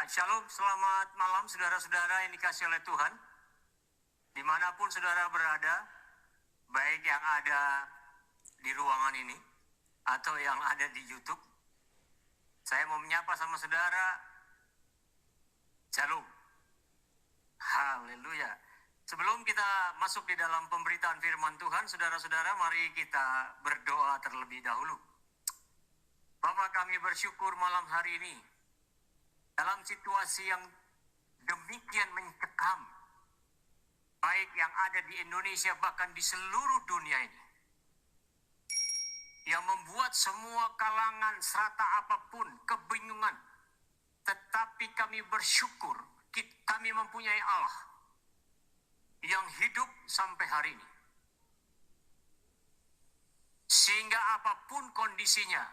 Shalom, selamat malam saudara-saudara yang dikasihi oleh Tuhan. Dimanapun saudara berada, baik yang ada di ruangan ini atau yang ada di YouTube, saya mau menyapa sama saudara. Shalom. Haleluya. Sebelum kita masuk di dalam pemberitaan firman Tuhan, saudara-saudara, mari kita berdoa terlebih dahulu. Bapa, kami bersyukur malam hari ini dalam situasi yang demikian mencekam, baik yang ada di Indonesia bahkan di seluruh dunia ini, yang membuat semua kalangan serata apapun kebingungan. Tetapi kami bersyukur kami mempunyai Allah yang hidup sampai hari ini, sehingga apapun kondisinya,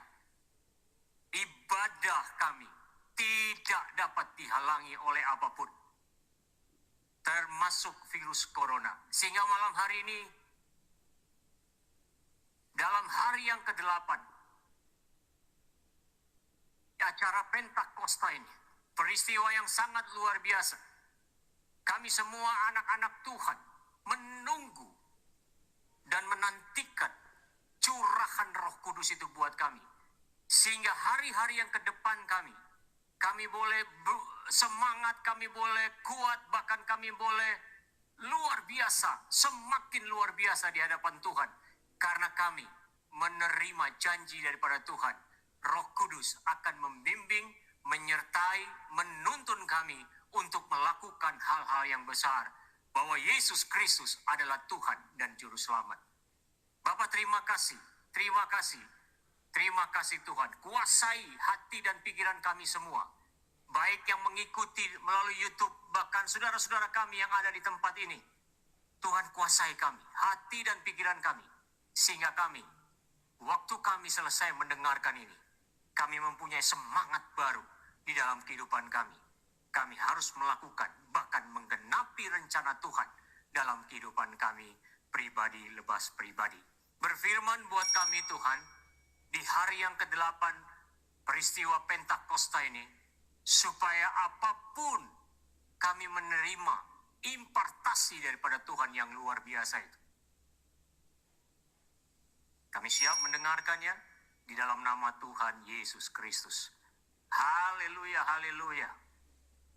ibadah kami tidak dapat dihalangi oleh apapun, termasuk virus corona. Sehingga malam hari ini, dalam hari yang ke-8 acara Pentakosta ini, peristiwa yang sangat luar biasa, kami semua anak-anak Tuhan menunggu dan menantikan curahan Roh Kudus itu buat kami, sehingga hari-hari yang ke depan kami boleh semangat, kami boleh kuat, bahkan kami boleh luar biasa, semakin luar biasa di hadapan Tuhan. Karena kami menerima janji daripada Tuhan. Roh Kudus akan membimbing, menyertai, menuntun kami untuk melakukan hal-hal yang besar. Bahwa Yesus Kristus adalah Tuhan dan Juru Selamat. Bapa, terima kasih, terima kasih. Terima kasih Tuhan, kuasai hati dan pikiran kami semua, baik yang mengikuti melalui YouTube, bahkan saudara-saudara kami yang ada di tempat ini. Tuhan, kuasai kami, hati dan pikiran kami, sehingga kami, waktu kami selesai mendengarkan ini, kami mempunyai semangat baru di dalam kehidupan kami. Kami harus melakukan, bahkan menggenapi rencana Tuhan dalam kehidupan kami pribadi, lepas pribadi. Berfirman buat kami Tuhan, di hari yang ke-8 peristiwa Pentakosta ini, supaya apapun kami menerima impartasi daripada Tuhan yang luar biasa itu. Kami siap mendengarkannya di dalam nama Tuhan Yesus Kristus. Haleluya, haleluya.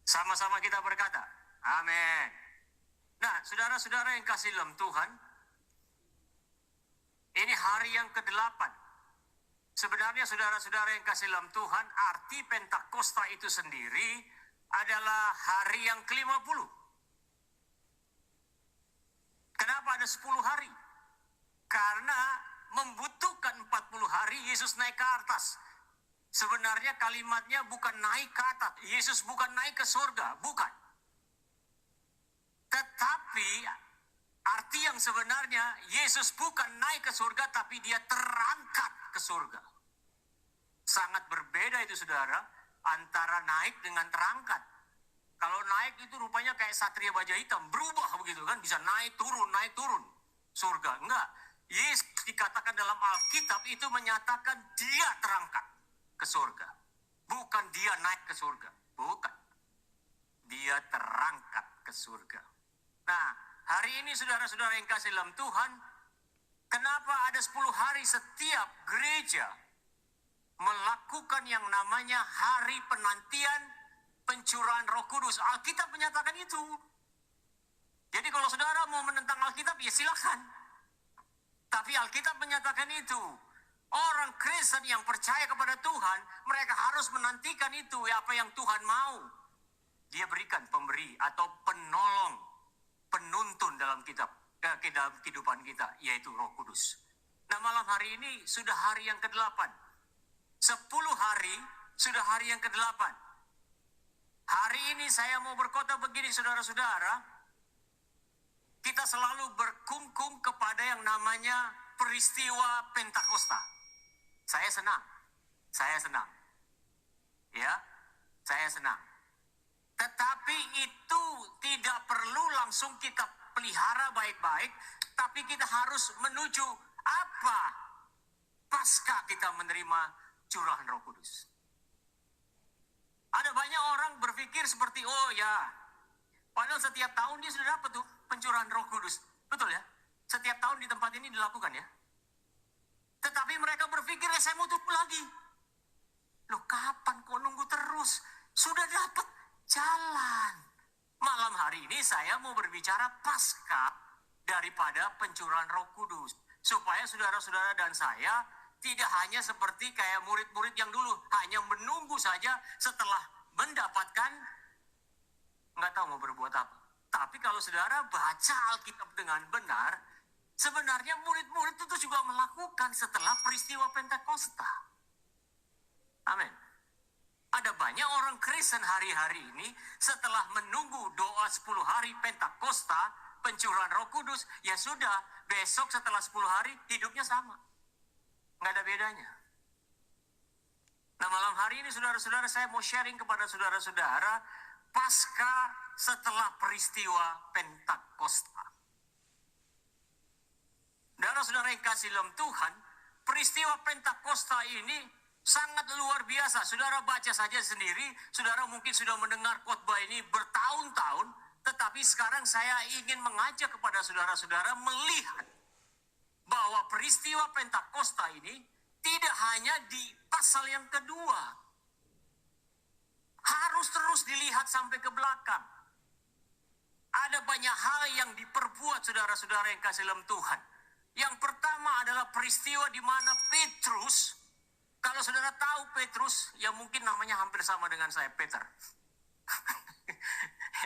Sama-sama kita berkata, amin. Nah, saudara-saudara yang kasih dalam Tuhan, ini hari yang ke-8. Sebenarnya saudara-saudara yang kasih dalam Tuhan, arti Pentakosta itu sendiri adalah hari yang ke-50. Kenapa ada 10 hari? Karena membutuhkan 40 hari Yesus naik ke atas. Sebenarnya kalimatnya bukan naik ke atas. Yesus bukan naik ke surga, bukan. Tetapi arti yang sebenarnya, Yesus bukan naik ke surga, tapi dia terangkat ke surga. Sangat berbeda itu saudara, antara naik dengan terangkat. Kalau naik itu rupanya kayak satria baja hitam, berubah begitu kan, bisa naik turun. Surga, enggak. Yesus dikatakan dalam Alkitab itu menyatakan dia terangkat ke surga. Bukan dia naik ke surga, bukan. Dia terangkat ke surga. Nah, hari ini saudara-saudara yang kasih dalam Tuhan, kenapa ada 10 hari setiap gereja melakukan yang namanya hari penantian pencurahan Roh Kudus? Alkitab menyatakan itu. Jadi kalau saudara mau menentang Alkitab, ya silakan. Tapi Alkitab menyatakan itu. Orang Kristen yang percaya kepada Tuhan, mereka harus menantikan itu, apa yang Tuhan mau. Dia berikan pemberi atau penolong, penuntun dalam dalam kehidupan kita, yaitu Roh Kudus. Nah, malam hari ini sudah hari yang ke-8. 10 hari sudah hari yang ke-8. Hari ini saya mau berkata begini saudara-saudara, kita selalu berkungkung kepada yang namanya peristiwa Pentakosta. Saya senang. Ya, saya senang. Tetapi itu tidak perlu langsung kita pelihara baik-baik, tapi kita harus menuju apa pasca kita menerima curahan Roh Kudus. Ada banyak orang berpikir seperti, oh ya, padahal setiap tahun dia sudah dapat tuh pencurahan Roh Kudus. Betul ya? Setiap tahun di tempat ini dilakukan ya. Tetapi mereka berpikir, saya mau tunggu lagi. Loh kapan kok nunggu terus? Sudah dapat, jalan. Malam hari ini saya mau berbicara pasca daripada pencurahan Roh Kudus. Supaya saudara-saudara dan saya tidak hanya seperti kayak murid-murid yang dulu, hanya menunggu saja setelah mendapatkan, nggak tahu mau berbuat apa. Tapi kalau saudara baca Alkitab dengan benar, sebenarnya murid-murid itu juga melakukan setelah peristiwa Pentakosta. Amin. Ada banyak orang Kristen hari-hari ini setelah menunggu doa 10 hari Pentakosta, pencurahan Roh Kudus, ya sudah, besok setelah 10 hari hidupnya sama. Nggak ada bedanya. Nah malam hari ini saudara-saudara saya mau sharing kepada saudara-saudara pasca setelah peristiwa Pentakosta. Saudara-saudara yang kasih dalam Tuhan, peristiwa Pentakosta ini sangat luar biasa. Saudara baca saja sendiri, saudara mungkin sudah mendengar khotbah ini bertahun-tahun, tetapi sekarang saya ingin mengajak kepada saudara-saudara melihat bahwa peristiwa Pentakosta ini tidak hanya di pasal yang kedua. Harus terus dilihat sampai ke belakang. Ada banyak hal yang diperbuat saudara-saudara yang kasih dalam Tuhan. Yang pertama adalah peristiwa di mana Petrus, kalau saudara tahu Petrus, ya mungkin namanya hampir sama dengan saya, Peter.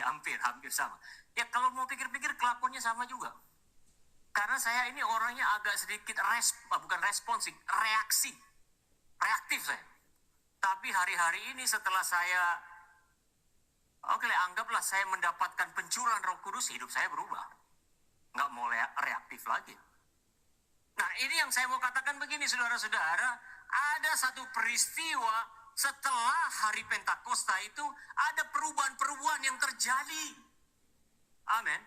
hampir sama. Ya kalau mau pikir-pikir kelakuannya sama juga. Karena saya ini orangnya agak sedikit reaktif saya. Tapi hari-hari ini setelah saya, anggaplah saya mendapatkan pencurahan Roh Kudus, hidup saya berubah. Nggak mau reaktif lagi. Nah ini yang saya mau katakan begini saudara-saudara, ada satu peristiwa setelah hari Pentakosta itu ada perubahan-perubahan yang terjadi. Amin.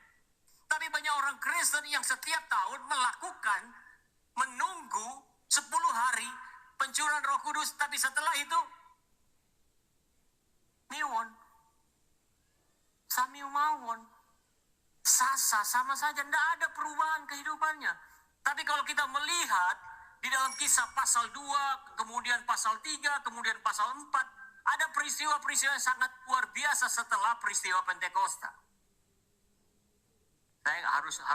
Tapi banyak orang Kristen yang setiap tahun menunggu 10 hari pencurahan Roh Kudus, tapi setelah itu miwon, sami mawon, sasa sama saja, tidak ada perubahan kehidupannya. Tapi kalau kita melihat di dalam Kisah pasal 2, kemudian pasal 3, kemudian pasal 4, ada peristiwa-peristiwa yang sangat luar biasa setelah peristiwa Pentakosta. Saya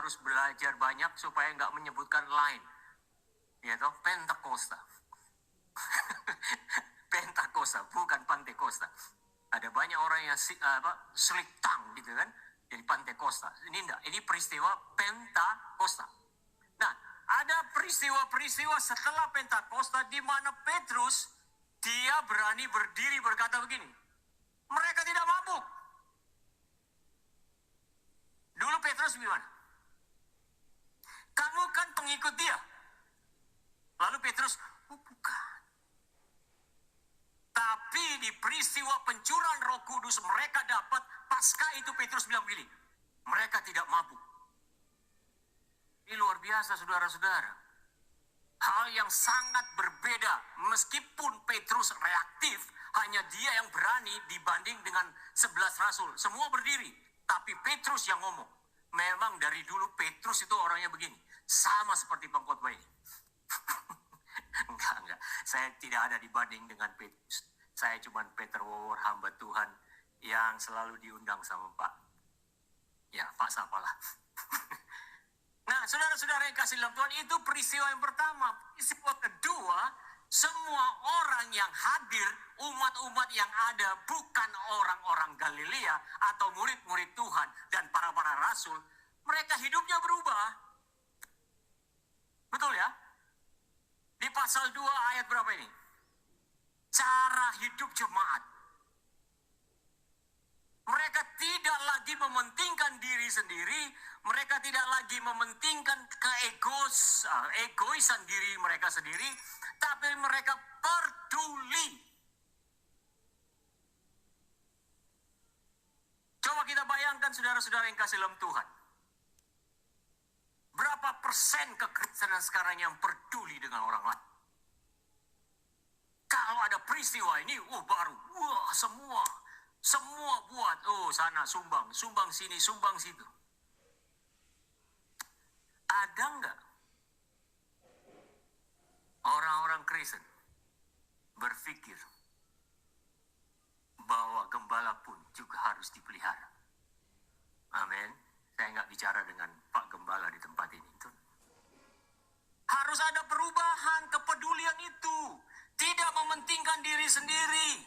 harus belajar banyak supaya nggak menyebutkan lain, yaitu Pentakosta. Pentakosta, bukan Pantekosta. Ada banyak orang yang slick tongue gitu kan, jadi Pantekosta. Ini enggak, ini peristiwa Pentakosta. Nah, ada peristiwa-peristiwa setelah Pentakosta di mana Petrus dia berani berdiri berkata begini, mereka tidak mabuk. Dulu Petrus gimana? Kamu kan pengikut dia. Lalu Petrus, oh bukan. Tapi di peristiwa pencurahan Roh Kudus mereka dapat, pasca itu Petrus bilang begini, mereka tidak mabuk. Ini luar biasa saudara-saudara. Hal yang sangat berbeda, meskipun Petrus reaktif, hanya dia yang berani dibanding dengan 11 rasul. Semua berdiri, tapi Petrus yang ngomong. Memang dari dulu Petrus itu orangnya begini, sama seperti pengkhotbah ini. Enggak. Saya tidak ada dibanding dengan Petrus. Saya cuma Peter Wawor, hamba Tuhan yang selalu diundang sama Pak. Ya, Pak siapalah. Nah, saudara-saudara yang kasih dalam Tuhan, itu peristiwa yang pertama. Peristiwa kedua, semua orang yang hadir, umat-umat yang ada, bukan orang-orang Galilea atau murid-murid Tuhan dan para rasul, mereka hidupnya berubah. Betul ya? Di pasal 2 ayat berapa ini? Cara hidup jemaat. Mereka tidak lagi mementingkan diri sendiri, mereka tidak lagi mementingkan egoisan diri mereka sendiri, tapi mereka peduli. Coba kita bayangkan saudara-saudara yang kasih dalam Tuhan. Berapa persen kekristenan sekarang yang peduli dengan orang lain? Kalau ada peristiwa ini, baru, semua buat, sana sumbang sini, sumbang situ. Ada nggak orang-orang Kristen berpikir bahwa gembala pun juga harus dipelihara? Amin. Saya nggak bicara dengan Pak Gembala di tempat ini. Harus ada perubahan, kepedulian itu. Tidak mementingkan diri sendiri.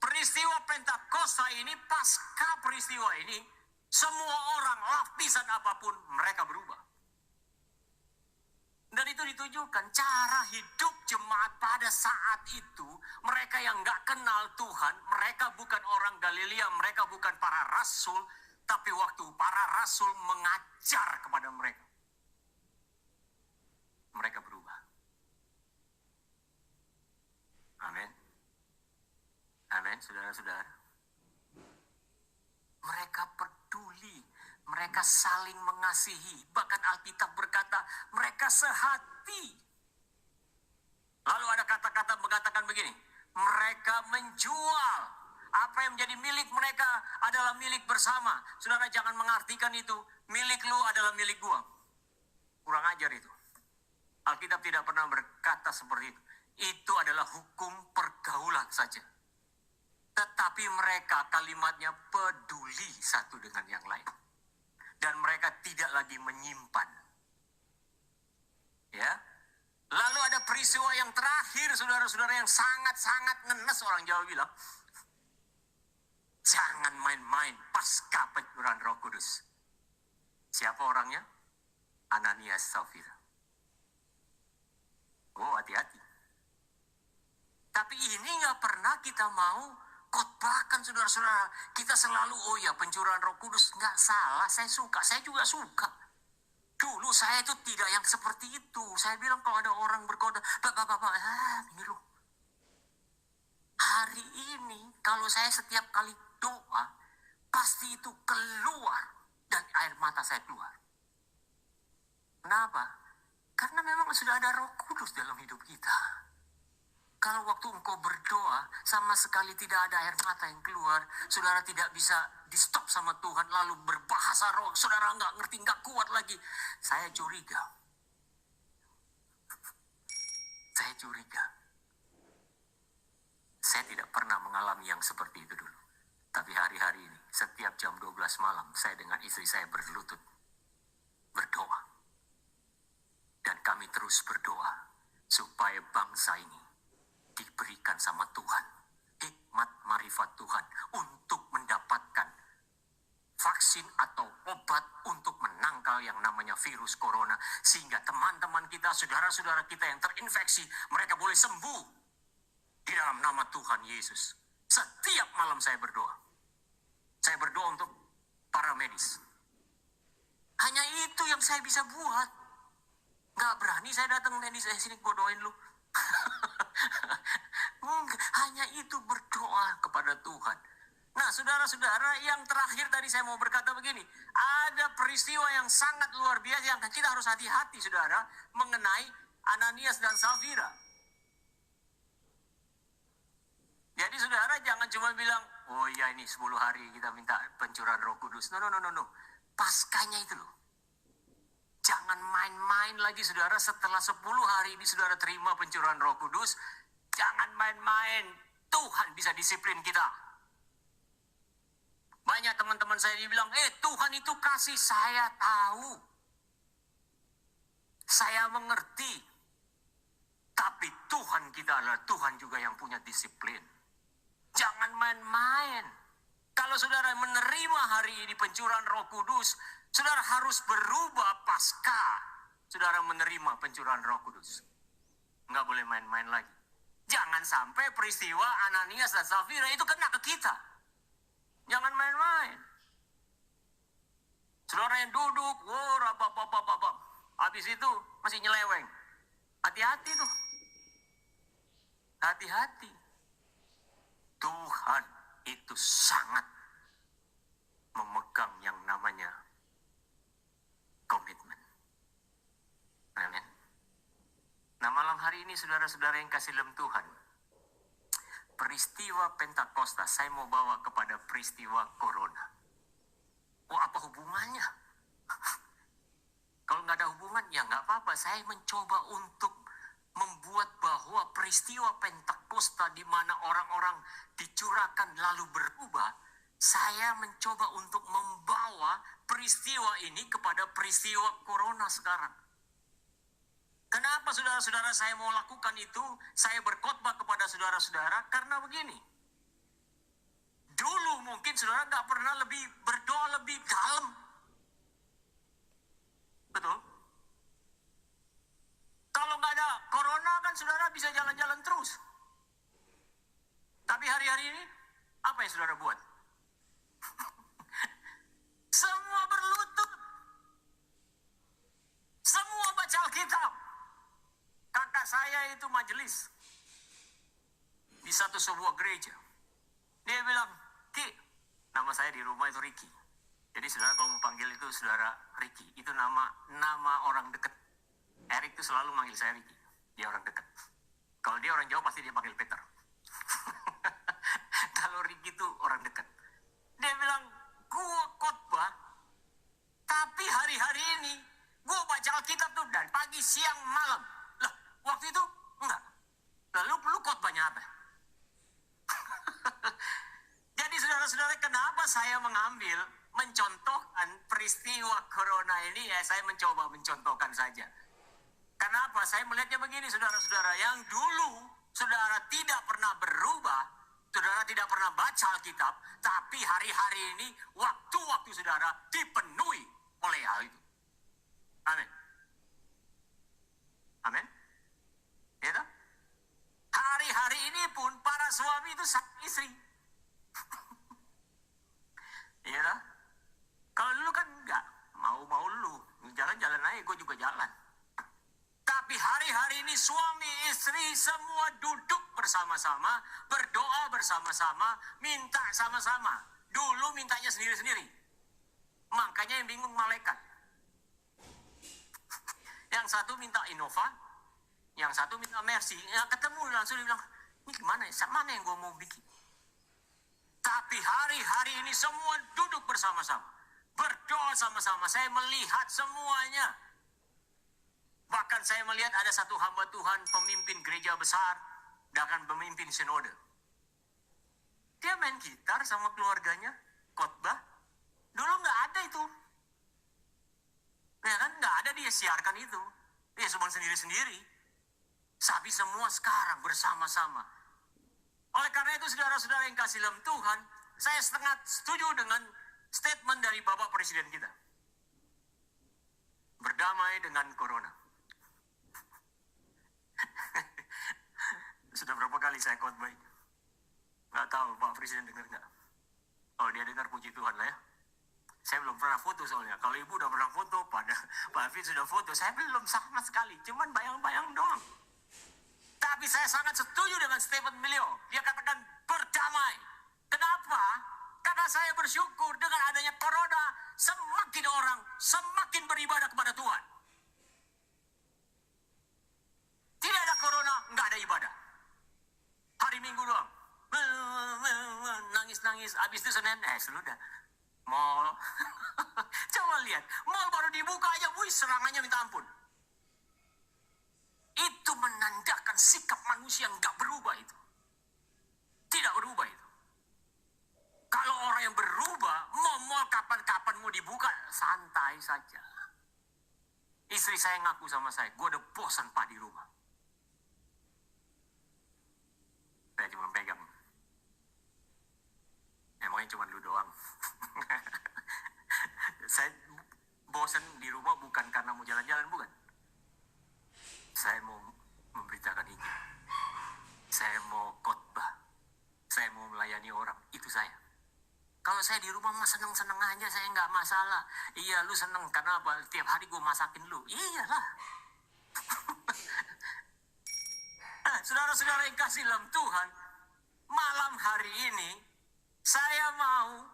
Peristiwa Pentakosta ini, pasca peristiwa ini, semua orang, lapisan apapun, mereka berubah. Dan itu ditujukan cara hidup jemaat pada saat itu. Mereka yang nggak kenal Tuhan, mereka bukan orang Galilea, mereka bukan para rasul, tapi waktu para rasul mengajar kepada mereka, mereka berubah. Amin. Amin, saudara-saudara. Mereka peduli, mereka saling mengasihi. Bahkan Alkitab berkata, mereka sehati. Lalu ada kata-kata mengatakan begini, mereka menjual apa yang menjadi milik mereka adalah milik bersama. Saudara jangan mengartikan itu, milik lu adalah milik gua. Kurang ajar itu. Alkitab tidak pernah berkata seperti itu. Itu adalah hukum pergaulan saja. Tetapi mereka kalimatnya peduli satu dengan yang lain. Dan mereka tidak lagi menyimpan. Ya. Lalu ada peristiwa yang terakhir, saudara-saudara, yang sangat-sangat ngenes, orang Jawa bilang. Jangan main-main pasca pencurahan Roh Kudus. Siapa orangnya? Ananias Safira. Hati-hati. Tapi ini gak pernah kita mau khotbahkan, saudara-saudara. Kita selalu, pencurahan Roh Kudus. Gak salah, saya suka. Saya juga suka. Dulu saya itu tidak yang seperti itu. Saya bilang kalau ada orang berkhotbah, Bapak, ini loh. Hari ini, kalau saya setiap kali doa, pasti itu keluar. Dan air mata saya keluar. Kenapa? Karena memang sudah ada Roh Kudus dalam hidup kita. Kalau waktu engkau berdoa, sama sekali tidak ada air mata yang keluar, saudara tidak bisa di-stop sama Tuhan, lalu berbahasa roh, saudara nggak ngerti, nggak kuat lagi. Saya curiga. Saya tidak pernah mengalami yang seperti itu dulu. Tapi hari-hari ini, setiap jam 12 malam, saya dengan istri saya berlutut, berdoa. Dan kami terus berdoa supaya bangsa ini diberikan sama Tuhan hikmat marifat Tuhan untuk mendapatkan vaksin atau obat untuk menangkal yang namanya virus corona, sehingga teman-teman kita, saudara-saudara kita yang terinfeksi, mereka boleh sembuh di dalam nama Tuhan Yesus. Setiap malam saya berdoa. Saya berdoa untuk para medis. Hanya itu yang saya bisa buat. Gak berani saya datang medis, sini gue doain lu. Hanya itu, berdoa kepada Tuhan. Nah, saudara-saudara, yang terakhir tadi saya mau berkata begini. Ada peristiwa yang sangat luar biasa yang kita harus hati-hati, saudara, mengenai Ananias dan Safira. Jadi saudara jangan cuma bilang, ini 10 hari kita minta pencurahan Roh Kudus. No. Paskanya itu loh. Jangan main-main lagi, saudara. Setelah 10 hari ini saudara terima pencurahan Roh Kudus, jangan main-main. Tuhan bisa disiplin kita. Banyak teman-teman saya dibilang, Tuhan itu kasih. Saya tahu. Saya mengerti. Tapi Tuhan kita adalah Tuhan juga yang punya disiplin. Jangan main-main. Kalau saudara menerima hari ini pencurahan Roh Kudus, saudara harus berubah pasca saudara menerima pencurahan Roh Kudus. Nggak boleh main-main lagi. Jangan sampai peristiwa Ananias dan Safira itu kena ke kita. Jangan main-main. Saudara yang duduk, habis itu masih nyeleweng. Hati-hati tuh. Hati-hati. Tuhan itu sangat memegang yang namanya komitmen. Amin. Nah, malam hari ini saudara-saudara yang kasih dalam Tuhan, peristiwa Pentakosta saya mau bawa kepada peristiwa Corona. Oh, apa hubungannya? Kalau nggak ada hubungan, ya nggak apa-apa. Saya mencoba untuk membuat bahwa peristiwa Pentakosta di mana orang-orang dicurahkan lalu berubah, saya mencoba untuk membawa peristiwa ini kepada peristiwa Corona sekarang. Kenapa saudara-saudara saya mau lakukan itu? Saya berkhotbah kepada saudara-saudara karena begini. Dulu mungkin saudara nggak pernah berdoa lebih dalam. Betul? Kalau nggak ada Corona kan saudara bisa jalan-jalan terus. Tapi hari-hari ini, apa yang saudara buat? Semua berlutut. Semua baca Alkitab. Kakak saya itu majelis di sebuah gereja. Dia bilang, Ki, nama saya di rumah itu Ricky. Jadi saudara kalau mau panggil itu saudara Ricky, itu nama orang dekat. Erik itu selalu manggil saya Ricky. Dia orang dekat. Kalau dia orang jauh pasti dia panggil Peter. Kalau Ricky itu orang dekat. Dia bilang, gua khotbah, tapi hari-hari ini gua baca Alkitab tuh dari pagi, siang, malam. Lah, waktu itu enggak. Lalu lu khotbahnya apa? Jadi saudara-saudara, kenapa saya mencontohkan peristiwa Corona ini? Ya, saya mencoba mencontohkan saja. Kenapa? Saya melihatnya begini, saudara-saudara. Yang dulu saudara tidak pernah berubah, saudara tidak pernah baca Alkitab, tapi hari-hari ini waktu-waktu saudara dipenuhi oleh hal itu. Amin. Amin. Ya tak? Hari-hari ini pun para suami itu sang istri. Iya tak? Kalau dulu kan enggak. Mau lu. Jalan-jalan aja, gue juga jalan. Tapi hari-hari ini suami istri semua duduk bersama-sama, berdoa bersama-sama, minta sama-sama. Dulu mintanya sendiri-sendiri. Makanya yang bingung malaikat. Yang satu minta Innova, yang satu minta Mercy. Yang ketemu langsung dia bilang, ini gimana ya? Mana yang gue mau bikin? Tapi hari-hari ini semua duduk bersama-sama. Berdoa sama-sama. Saya melihat semuanya. Bahkan saya melihat ada satu hamba Tuhan, pemimpin gereja besar, dan akan pemimpin sinode. Dia main gitar sama keluarganya, khotbah. Dulu nggak ada itu. Ya kan, nggak ada dia siarkan itu. Dia cuma sendiri-sendiri. Tapi semua sekarang bersama-sama. Oleh karena itu, saudara-saudara yang kasih dalam Tuhan, saya setengah setuju dengan statement dari Bapak Presiden kita. Berdamai dengan Corona. Sudah berapa kali saya khotbah ini? Nggak tahu Pak Presiden dengar nggak? Kalau dia dengar, puji Tuhan lah ya. Saya belum pernah foto soalnya. Kalau ibu udah pernah foto, Pak Hafid sudah foto. Saya belum sama sekali, cuman bayang-bayang doang. Tapi saya sangat setuju dengan statement beliau. Dia katakan berdamai. Kenapa? Karena saya bersyukur dengan adanya Corona, semakin orang semakin beribadah kepada Tuhan. Tidak ada Corona, nggak ada ibadah. Hari Minggu doang. Nangis-nangis. Habis itu Senin, sudah. Mall. Coba lihat. Mall baru dibuka aja, serangannya minta ampun. Itu menandakan sikap manusia yang nggak berubah itu. Tidak berubah itu. Kalau orang yang berubah, mall kapan-kapan mau dibuka, santai saja. Istri saya ngaku sama saya, gue udah bosan Pak di rumah. Saya cuma pegang. Emangnya cuma lu doang. Saya bosan di rumah bukan karena mau jalan-jalan, bukan. Saya mau memberitakan Injil. Saya mau khotbah. Saya mau melayani orang. Itu saya. Kalau saya di rumah mah seneng-seneng aja, saya nggak masalah. Iya, lu seneng karena apa? Tiap hari gue masakin lu. Iyalah. Saudara-saudara yang kasih dalam Tuhan, malam hari ini saya mau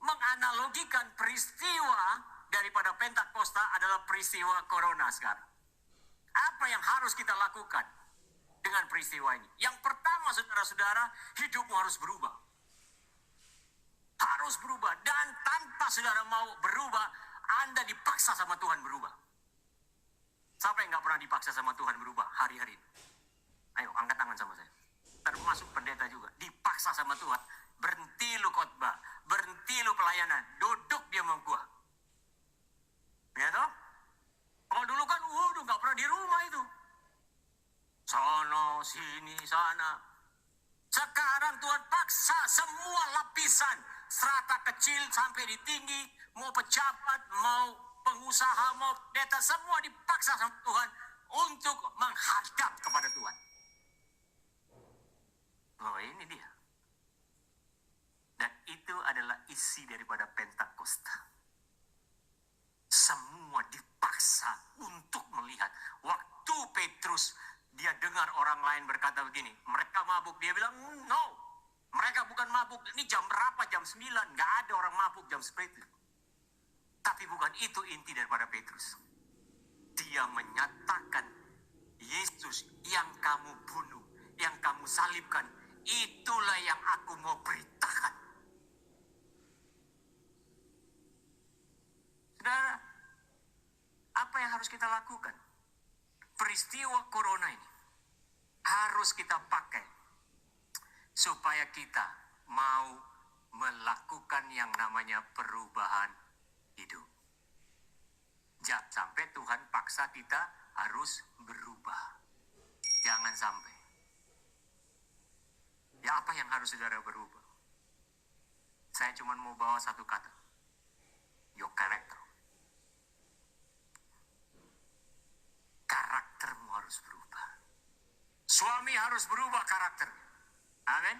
menganalogikan peristiwa daripada Pentakosta adalah peristiwa Corona sekarang. Apa yang harus kita lakukan dengan peristiwa ini? Yang pertama, saudara saudara-saudara, hidupmu harus berubah. Harus berubah. Dan tanpa saudara mau berubah, Anda dipaksa sama Tuhan berubah. Siapa yang gak pernah dipaksa sama Tuhan berubah hari-hari ini? Ayo, angkat tangan sama saya. Termasuk pendeta juga. Dipaksa sama Tuhan. Berhenti lu khotbah. Berhenti lu pelayanan. Duduk dia sama gua. Ya toh? Kalau dulu kan, waduh, gak pernah di rumah itu. Sono, sini, sana. Sekarang Tuhan paksa semua lapisan. Strata kecil sampai di tinggi. Mau pejabat, mau pengusaha, mau pendeta. Semua dipaksa sama Tuhan untuk menghadap kepada Tuhan. Oh, ini dia. Dan itu adalah isi daripada Pentakosta. Semua dipaksa untuk melihat. Waktu Petrus, dia dengar orang lain berkata begini, mereka mabuk. Dia bilang, no, mereka bukan mabuk. Ini jam berapa? Jam 9. Gak ada orang mabuk jam seperti itu. Tapi bukan itu inti daripada Petrus. Dia menyatakan, Yesus yang kamu bunuh, yang kamu salibkan, itulah yang aku mau beritakan. Saudara, apa yang harus kita lakukan? Peristiwa corona ini harus kita pakai supaya kita mau melakukan yang namanya perubahan hidup. Jangan sampai Tuhan paksa kita harus berubah. Jangan sampai. Ya, apa yang harus saudara berubah? Saya cuma mau bawa satu kata. Your character. Karaktermu harus berubah. Suami harus berubah karakternya. Amin.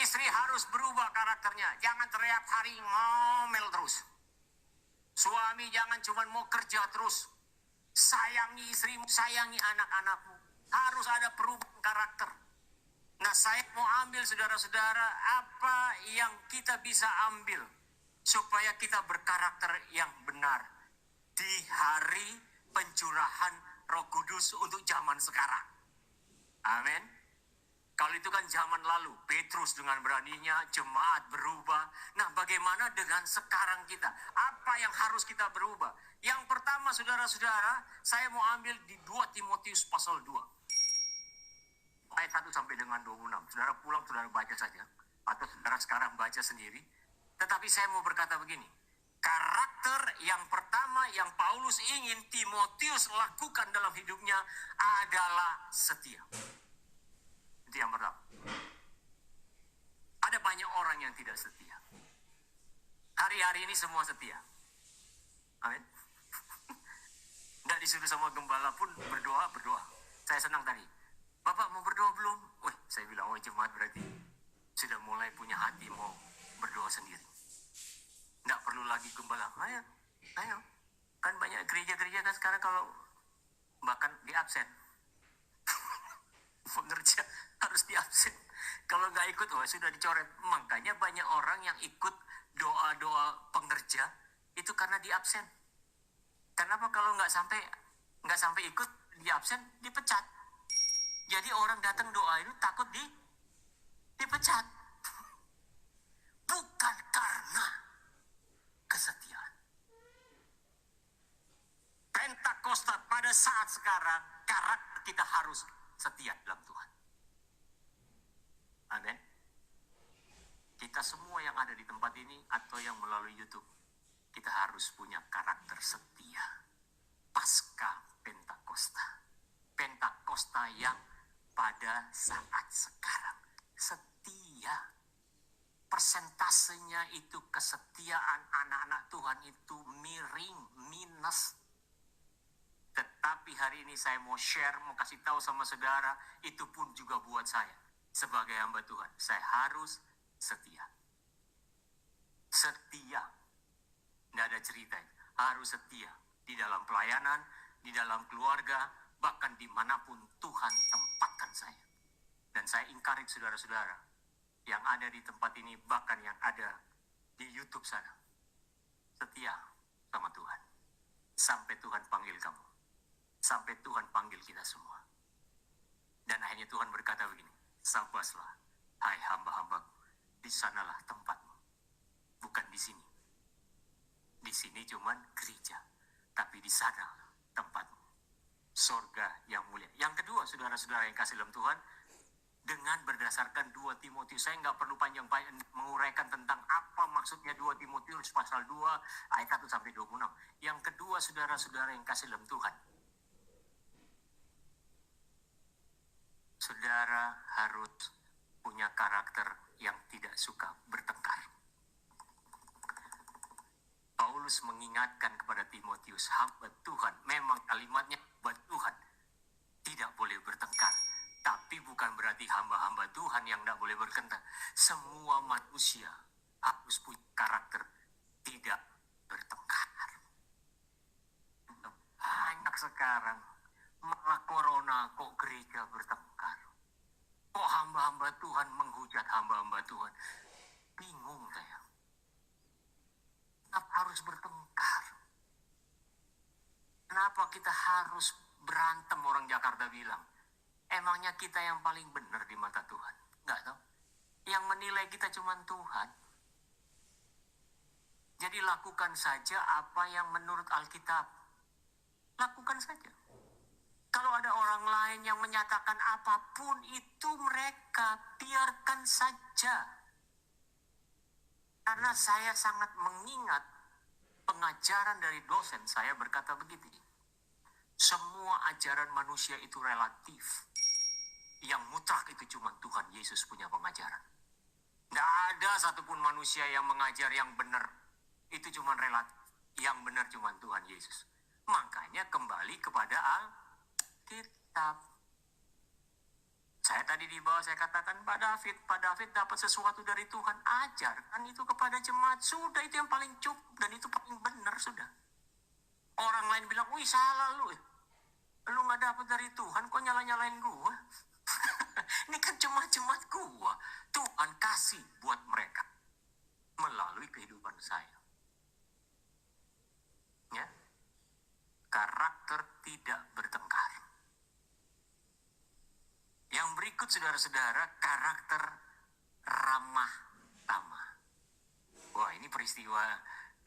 Istri harus berubah karakternya. Jangan teriak hari ngomel terus. Suami jangan cuma mau kerja terus. Sayangi istrimu, sayangi anak-anakmu. Harus ada perubahan karakter. Nah, saya mau ambil saudara-saudara apa yang kita bisa ambil supaya kita berkarakter yang benar di hari pencurahan Roh Kudus untuk zaman sekarang. Amin. Kalau itu kan zaman lalu, Petrus dengan beraninya, jemaat berubah. Nah, bagaimana dengan sekarang kita? Apa yang harus kita berubah? Yang pertama, saudara-saudara, saya mau ambil di 2 Timotius pasal 2. Ayat 1 sampai dengan 26. Saudara pulang, saudara baca saja. Atau saudara sekarang baca sendiri. Tetapi saya mau berkata begini. Karakter yang pertama yang Paulus ingin Timotius lakukan dalam hidupnya adalah setia. Itu yang pertama. Ada banyak orang yang tidak setia. Hari-hari ini semua setia. Amin. Nggak disuruh sama gembala pun berdoa. Saya senang tadi. Bapak mau berdoa belum? Wih, saya bilang, oh jemaat berarti sudah mulai punya hati mau berdoa sendiri. Nggak perlu lagi gembala. Ayo. Kan banyak gereja-gereja kan sekarang kalau bahkan di absen. Pengerja harus di absen. Kalau nggak ikut, sudah dicoret. Makanya banyak orang yang ikut doa-doa pengerja itu karena di absen. Kenapa? Kalau nggak sampai ikut di absen, dipecat. Jadi orang datang doa itu takut dipecat. Bukan karena kesetiaan. Pentakosta pada saat sekarang, karakter kita harus setia dalam Tuhan. Amin. Kita semua yang ada di tempat ini atau yang melalui YouTube, kita harus punya karakter setia. Pasca Pentakosta. Pentakosta yang pada saat sekarang setia. Persentasenya itu kesetiaan anak-anak Tuhan itu miring, minus. Tetapi hari ini saya mau share, mau kasih tahu sama saudara, itu pun juga buat saya. Sebagai hamba Tuhan, saya harus setia. Setia. Tidak ada cerita. Harus setia. Di dalam pelayanan, di dalam keluarga, bahkan dimanapun Tuhan tempatkan saya. Dan saya encourage saudara-saudara yang ada di tempat ini, bahkan yang ada di YouTube sana. Setia sama Tuhan. Sampai Tuhan panggil kamu. Sampai Tuhan panggil kita semua. Dan akhirnya Tuhan berkata begini, Sabaslah, hai hamba-hambaku, di sanalah tempatmu, bukan di sini. Di sini cuman gereja, tapi di sana tempatmu, sorga yang mulia. Yang kedua, saudara-saudara yang kasih dalam Tuhan, dengan berdasarkan 2 Timotius, saya nggak perlu panjang-panjang menguraikan tentang apa maksudnya 2 Timotius pasal 2 ayat 1 sampai 26. Yang kedua, saudara-saudara yang kasih dalam Tuhan, saudara harus punya karakter yang tidak suka bertengkar. Paulus mengingatkan kepada Timotius, hamba Tuhan, memang kalimatnya hamba Tuhan, tidak boleh bertengkar. Tapi bukan berarti hamba-hamba Tuhan yang tidak boleh bertengkar. Semua manusia harus punya karakter tidak bertengkar. Banyak sekarang, malah corona kok gereja bertengkar. Kok hamba-hamba Tuhan menghujat hamba-hamba Tuhan. Bingung saya. Kenapa harus bertengkar? Kenapa kita harus berantem, orang Jakarta bilang? Emangnya kita yang paling benar di mata Tuhan? Enggak tahu. Yang menilai kita cuma Tuhan. Jadi lakukan saja apa yang menurut Alkitab. Lakukan saja. Kalau ada orang lain yang menyatakan apapun itu, mereka biarkan saja. Karena saya sangat mengingat pengajaran dari dosen saya berkata begini. Semua ajaran manusia itu relatif. Yang mutlak itu cuma Tuhan Yesus punya pengajaran. Tidak ada satupun manusia yang mengajar yang benar. Itu cuma relatif. Yang benar cuma Tuhan Yesus. Makanya kembali kepada Alkitab. Saya tadi di bawah saya katakan, Pak David dapat sesuatu dari Tuhan. Ajarkan itu kepada jemaat. Sudah, itu yang paling cukup. Dan itu paling benar sudah. Orang lain bilang, wih salah lu. Lu gak dapat dari Tuhan, kok nyala-nyalain gua? Ini kan jemaat-jemaat gua. Tuhan kasih buat mereka melalui kehidupan saya. Ya, karakter tidak bertengkar. Yang berikut, saudara-saudara, karakter ramah tamah. Wah, ini peristiwa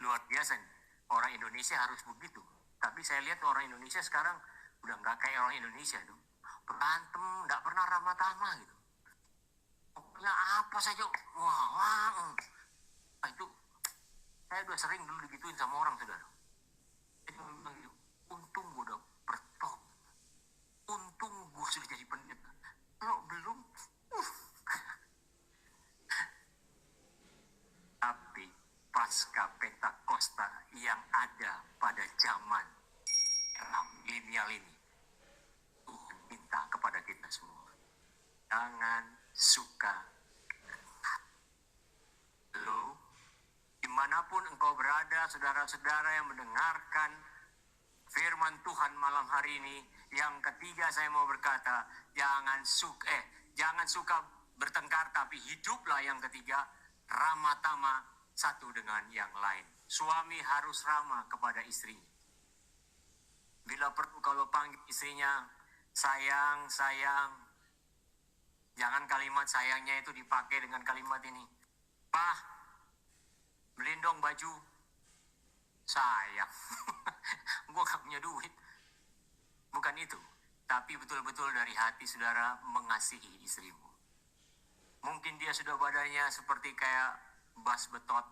luar biasa. Orang Indonesia harus begitu. Tapi saya lihat orang Indonesia sekarang udah nggak kayak orang Indonesia dong. Berantem, nggak pernah ramah tamah gitu. Pokoknya apa saja, wah. Itu saya udah sering dulu digituin sama orang, saudara. Jadi memang gitu, untung gue udah bertop, untung gue sudah jadi pendeta. Kalau belum, tapi pasca Pentakosta yang ada pada zaman milenial ini, Tuhan minta kepada kita semua, jangan suka. Lo, dimanapun engkau berada, saudara-saudara yang mendengarkan firman Tuhan malam hari ini, yang ketiga saya mau berkata, jangan suka bertengkar, tapi hiduplah yang ketiga, ramah tamah satu dengan yang lain. Suami harus ramah kepada istrinya. Bila perlu kalau panggil istrinya, sayang, jangan kalimat sayangnya itu dipakai dengan kalimat ini. Pak, beliin dong baju. Sayang, gue gak punya duit. Bukan itu. Tapi betul-betul dari hati saudara mengasihi istrimu. Mungkin dia sudah badannya seperti kayak bas betot.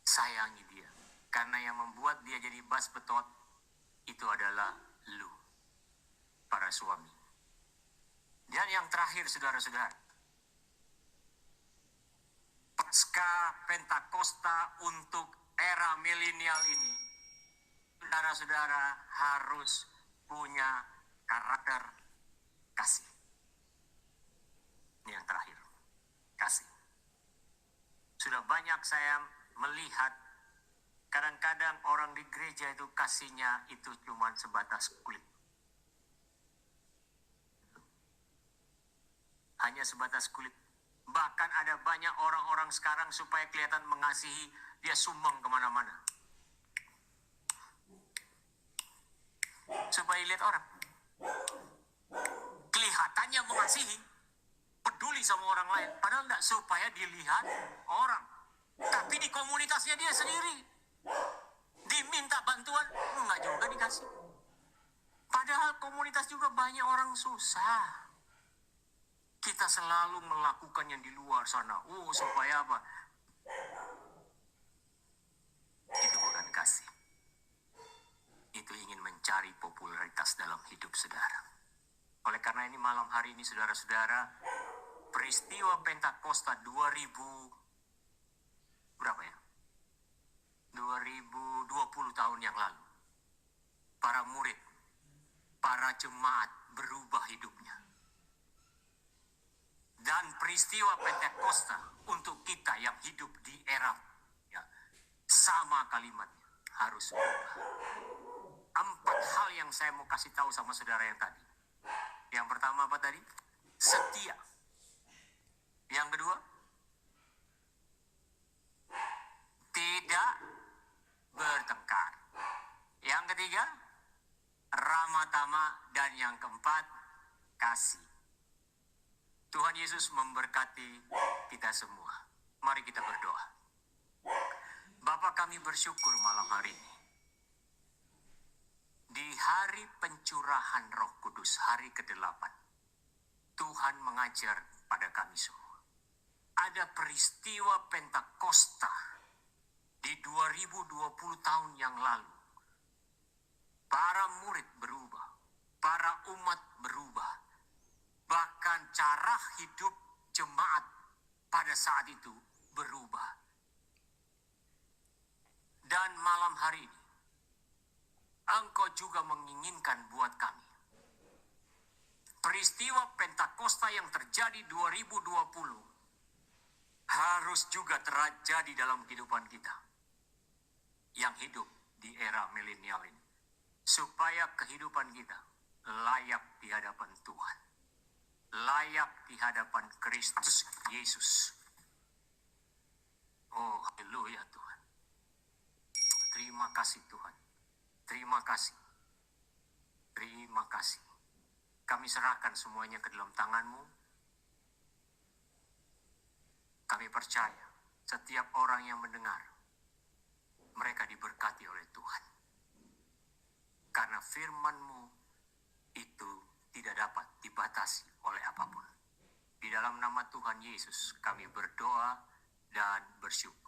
Sayangi dia. Karena yang membuat dia jadi bas betot itu adalah lu, para suami. Dan yang terakhir, saudara-saudara, pasca Pentakosta untuk era milenial ini, saudara-saudara harus punya karakter kasih. Ini yang terakhir, kasih. Sudah banyak saya melihat kadang-kadang orang di gereja itu kasihnya itu cuma sebatas kulit. Hanya sebatas kulit. Bahkan ada banyak orang-orang sekarang supaya kelihatan mengasihi, dia sumbang kemana-mana. Supaya lihat orang. Kelihatannya niatnya mengasihi, peduli sama orang lain, padahal tidak supaya dilihat orang. Tapi di komunitasnya dia sendiri, diminta bantuan, enggak juga dikasih. Padahal komunitas juga banyak orang susah. Kita selalu melakukan yang di luar sana. Supaya apa? Itu bukan kasih. Itu ingin mencari popularitas dalam hidup saudara. Oleh karena ini malam hari ini saudara-saudara, peristiwa Pentakosta 2000 berapa ya? 2020 tahun yang lalu. Para murid, para jemaat berubah hidupnya. Dan peristiwa Pentakosta untuk kita yang hidup di era ya, sama kalimatnya, harus berubah. 4 hal yang saya mau kasih tahu sama saudara yang tadi. Yang pertama apa tadi? Setia. Yang kedua, tidak bertengkar. Yang ketiga, ramah tamah. Dan yang keempat, kasih. Tuhan Yesus memberkati kita semua. Mari kita berdoa. Bapa, kami bersyukur malam hari ini. Di hari pencurahan Roh Kudus, hari ke-8, Tuhan mengajar pada kami semua. Ada peristiwa Pentakosta di 2020 tahun yang lalu. Para murid berubah, para umat berubah. Bahkan cara hidup jemaat pada saat itu berubah. Dan malam hari ini, Engkau juga menginginkan buat kami. Peristiwa Pentakosta yang terjadi 2020 harus juga terjadi dalam kehidupan kita yang hidup di era milenial ini. Supaya kehidupan kita layak di hadapan Tuhan. Layak di hadapan Kristus Yesus. Oh, haleluya Tuhan. Terima kasih Tuhan. Terima kasih. Terima kasih. Kami serahkan semuanya ke dalam tangan-Mu. Kami percaya setiap orang yang mendengar, mereka diberkati oleh Tuhan. Karena firman-Mu itu tidak dapat dibatasi oleh apapun. Di dalam nama Tuhan Yesus kami berdoa dan bersyukur.